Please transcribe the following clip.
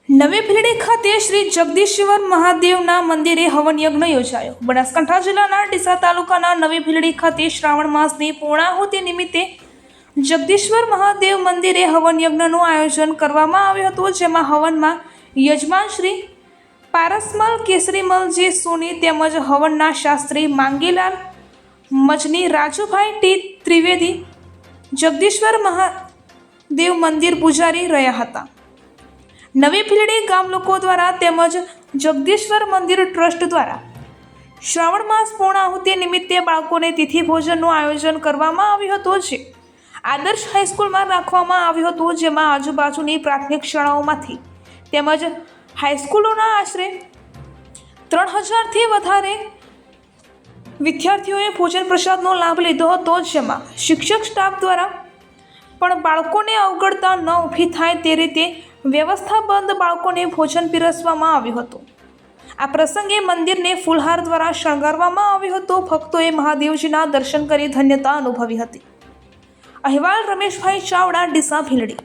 નવી ભીલડી ખાતે શ્રી જગદીશ્વર મહાદેવના મંદિરે હવન યજ્ઞ યોજાયો। બનાસકાંઠા જિલ્લાના ડીસા તાલુકાના નવી ભીલડી ખાતે શ્રાવણ માસની પૂર્ણાહુતિ નિમિત્તે જગદીશ્વર મહાદેવ મંદિરે હવન યજ્ઞનું આયોજન કરવામાં આવ્યું હતું, જેમાં હવનમાં યજમાન શ્રી પારસમલ કેસરીમલજી સોની તેમજ હવનના શાસ્ત્રી માંગીલાલ મજની, રાજુભાઈ ટી ત્રિવેદી જગદીશ્વર મહાદેવ મંદિર પૂજારી રહ્યા હતા। નવી ભીલડી ગામ લોકો દ્વારા તેમજ જગદીશ્વર મંદિર ટ્રસ્ટ દ્વારા શ્રાવણ માસ પૂર્ણાહુતિ નિમિત્તે બાળકોને તિથિ ભોજનનું આયોજન કરવામાં આવ્યું હતું, જે આદર્શ હાઈસ્કૂલમાં રાખવામાં આવ્યું હતું, જેમાં આજુબાજુની પ્રાથમિક શાળાઓમાંથી તેમજ હાઈસ્કૂલોના આશરે 3000થી વધારે વિદ્યાર્થીઓએ ભોજન પ્રસાદનો લાભ લીધો હતો, જેમાં શિક્ષક સ્ટાફ દ્વારા પણ બાળકોને અવગણતા ન ઊભી થાય તે રીતે વ્યવસ્થાબંધ બાળકોને ભોજન પીરસવામાં આવ્યું હતું। આ પ્રસંગે મંદિરને ફૂલહાર દ્વારા શણગારવામાં આવ્યું હતું। ભક્તોએ મહાદેવજીના દર્શન કરી ધન્યતા અનુભવી હતી। અહેવાલ રમેશભાઈ ચાવડા, ડીસા ભીલડી।